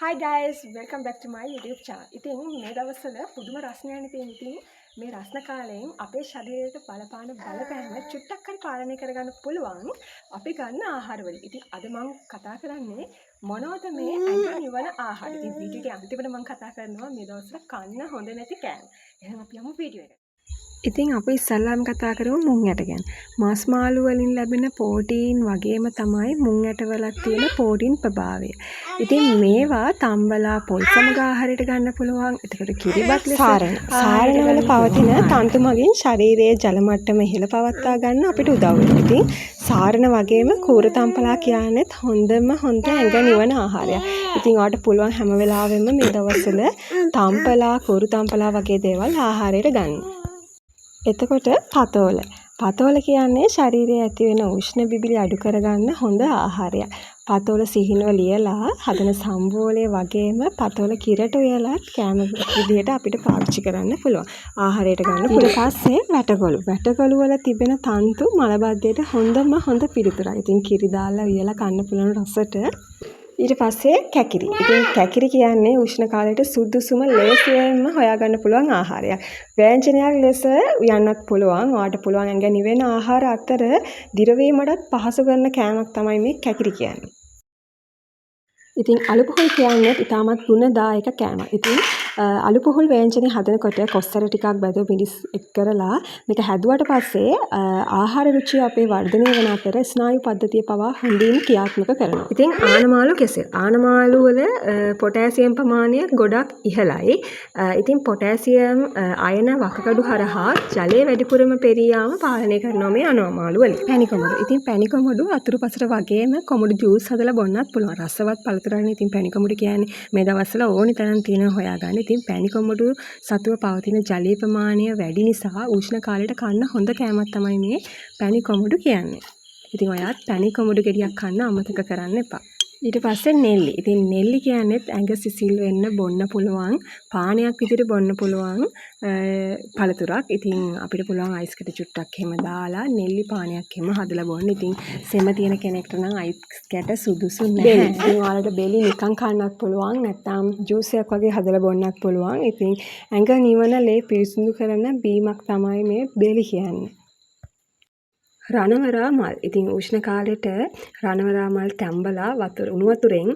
Hi guys, welcome back to my YouTube channel. ඉතින් මේ දවස්වල පුදුම රස්නයක්නේ තියෙන. ඉතින් මේ රස්න කාලයෙන් අපේ ශරීරයට බලපාන බලපෑම චුට්ටක් හරි පාලනය කරගන්න පුළුවන් අපි ගන්න ආහාර වලින්. ඉතින් අද මම කතා කරන්නේ මොනවද මේ ඇඟ නිවන ආහාර. ඉතින් වීඩියෝ එකේ අන්තිමට මම කතා කරනවා මේ දවස්වල කන්න හොඳ නැති කෑම. එහෙනම් අපි යමු වීඩියෝ එකට. ඉතින් අපි ඉස්සල්ලාම කතා කරමු මුං ඇට ගැන. මාස් මාළු වලින් ලැබෙන ප්‍රෝටීන් වගේම තමයි මුං ඇටවලත් තියෙන ප්‍රෝටීන් ප්‍රභාවය. ඉතින් මේවා තම්බලා පොල් සමග ආහාරයට ගන්න පුළුවන්. එතකොට කිරිබත් ලෙස සාරණවල පවතින තන්තු මගින් ශරීරයේ ජල මට්ටම ඉහළ පවත්වා ගන්න අපිට උදව් වෙනවා. ඉතින් සාරණ වගේම කූර තම්පලා කියන්නේත් හොඳ ඇඟ නිවන ආහාරයක්. ඉතින් ඔයාලට පුළුවන් හැම වෙලාවෙම මේ දවස්වල තම්පලා කූරු තම්පලා වගේ දේවල් ආහාරයට ගන්න. එතකොට පතෝල කියන්නේ ශරීරයේ ඇති වෙන උෂ්ණ බිබිලි අඩු කරගන්න හොඳ ආහාරයක්. පතෝල සිහිනව ලියලා හදන සම්බෝලය වගේම පතෝල කිරට උයලා කෑම විදිහට අපිට පාවිච්චි කරන්න පුළුවන්. ආහාරයට ගන්න පුළුවන්. ඊට පස්සේ වැටකොළු වල තිබෙන තන්තු මලබද්ධයට හොඳ පිළිතුරයි. ඉතින් කිරි දාලා උයලා කන්න පුළුවන් රසට. ඊට පස්සේ කැකිරි. ඉතින් කැකිරි කියන්නේ උෂ්ණ කාලයට සුදුසුම ලේසියෙන්ම හොයාගන්න පුළුවන් ආහාරයක්. ව්‍යංජනයක් ලෙස උයන්නත් පුළුවන්. ඔයාලට පුළුවන් ඇඟ නිවෙන ආහාර අතර දිරවීමටත් පහසු කරන කෑමක් තමයි මේ කැකිරි කියන්නේ. ඉතින් අලු පුහුල් කියන්නේ ඉතාමත් ගුණදායක කෑමක්. ඉතින් අලු පුහුල් ව්‍යංජනේ හදනකොට කොස්තර ටිකක් බැදුව මිරිස් එක් කරලා මේක හැදුවට පස්සේ ආහාර රුචිය අපේ වර්ධනය වෙන අතර ස්නායු පද්ධතිය පවා හොඳින් ක්‍රියාත්මක කරනවා. ඉතින් ආනමාළු කෙසෙල්. ආනමාළු වල පොටෑසියම් ප්‍රමාණය ගොඩක් ඉහළයි. ඉතින් පොටෑසියම් අයන වකකඩු හරහා ජලය වැඩිපුරම පෙරී යාම පාලනය කරනවා මේ ආනමාළු වලින්. පැණිකොමඩු. ඉතින් පැණිකොමඩු අතුරුපසට වගේම කොමඩු ජූස් හදලා බොන්නත් පුළුවන්. රසවත් පළතුරක්නේ. ඉතින් පැණිකොමඩු කියන්නේ මේ දවස්වල ඕනි තරම් තියෙනවා හොයාගන්න. ඉතින් පැණිකොමඩු සතුව පවතින ජලීය ප්‍රමාණය වැඩි නිසා උෂ්ණ කාලයට කන්න හොඳ කෑමක් තමයි මේ පැණිකොමඩු කියන්නේ. ඉතින් ඔයාත් පැණිකොමඩු ගෙඩියක් කන්න අමතක කරන්න එපා. ඊට පස්සේ නෙල්ලි. ඉතින් නෙල්ලි කියන්නේත් ඇඟ සිසිල් වෙන්න බොන්න පුළුවන් පානයක් විදිහට බොන්න පුළුවන් පළතුරක්. ඉතින් අපිට පුළුවන් අයිස් කැට චුට්ටක් එහෙම දාලා නෙල්ලි පානයක් එහෙම හදලා බොන්න. ඉතින් සෙම තියෙන කෙනෙක්ට නම් අයිස් කැට සුදුසු නැහැ. ඉතින් ඔයාලට බෙලි නිකන් කන්නත් පුළුවන්. නැත්නම් ජූස් එකක් වගේ හදලා බොන්නත් පුළුවන්. ඉතින් ඇඟ නිවන ලේ පිරිසිදු කරන බීමක් තමයි මේ බෙලි කියන්නේ. රණවරා මල්. ඉතින් උෂ්ණ කාලෙට රණවරා මල් තැම්බලා උණු වතුරෙන්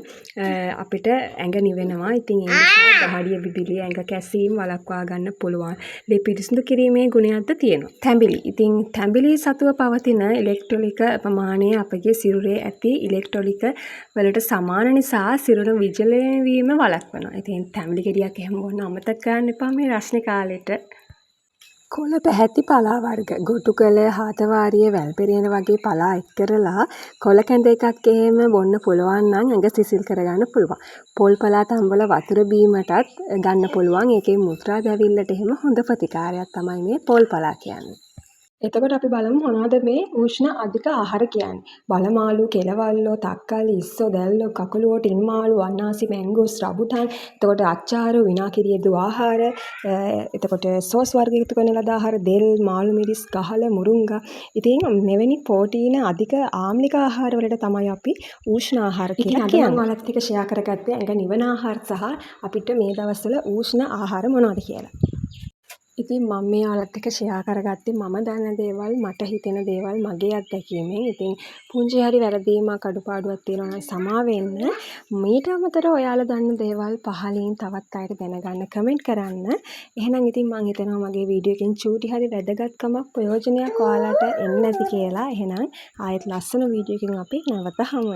අපිට ඇඟ නිවෙනවා. ඉතින් ඒ නිසා දහඩිය බිබිලි ඇඟ කැසීම් වළක්වා ගන්න පුළුවන්. ලේ පිරිසිදු කිරීමේ ගුණයක්ද තියෙනවා. තැඹිලි. ඉතින් තැඹිලි සතුව පවතින ඉලෙක්ට්‍රෝලික ප්‍රමාණය අපගේ සිරුරේ ඇති ඉලෙක්ට්‍රෝලික වලට සමාන නිසා සිරුර විජලනය වීම වළක්වනවා. ඉතින් තැඹිලි ගෙඩියක් එහෙම බොන්න අමතක කරන්න එපා මේ රස්නේ කාලෙට. කොළ පැහැති පලා වර්ග ගොටුකල හාතවාරිය වැල්පෙරියන වගේ පලා එක් කරලා කොළ කැඳ එකක් එහෙම බොන්න පුළුවන් නම් ඇඟ සිසිල් කරගන්න පුළුවන්. පොල් පලා තම්බල වතුර බීමටත් ගන්න පුළුවන්. ඒකේ මුත්‍රා දැවිල්ලට එහෙම හොඳ ප්‍රතිකාරයක් තමයි මේ පොල් පලා කියන්නේ. එතකොට අපි බලමු මොනවද මේ උෂ්ණ අධික ආහාර කියන්නේ. බලමාළු, කෙලවල්ලෝ, තක්කලි, ඉස්සෝ, දැල්ලෝ, කකුලුවෝ, ටින් මාළු, අන්නාසි, මැංගෝස්, රබුටන්, එතකොට අච්චාරු, විනාකිරිය දු ආහාර, එතකොට සෝස් වර්ග එකතු කරන ලද ආහාර, දෙල්, මාළු මිරිස්, ගහල, මුරුංගා. ඉතින් මෙවැනි ප්‍රෝටීන අධික ආම්ලික ආහාර වලට තමයි අපි උෂ්ණ ආහාර කියලා කියන්නේ. ඔයාලත් එක්ක ෂෙයා කරගත්තේ ඇඟ නිවන ආහාර සහ අපිට මේ දවස්වල උෂ්ණ ආහාර මොනවද කියලා. ඉතින් මම මේ ඔයාලත් එක්ක ෂෙයා කරගත්තේ මම දන්න දේවල්, මට හිතෙන දේවල්, මගේ අත්දැකීමෙන්. ඉතින් පුංචි හරි වැරදීමක් අඩුපාඩුවක් තියෙනවා නම් සමා වෙන්න. මීට අමතරව ඔයාලා දන්න දේවල් පහලින් තවත් අයට දැනගන්න කමෙන්ට් කරන්න. එහෙනම් ඉතින් මම හිතනවා මගේ වීඩියෝ එකෙන් චූටි හරි වැදගත්කමක් ප්‍රයෝජනයක් ඔයාලට එන්න ඇති කියලා. එහෙනම් ආයෙත් ලස්සන වීඩියෝ එකකින් අපි නැවත හමු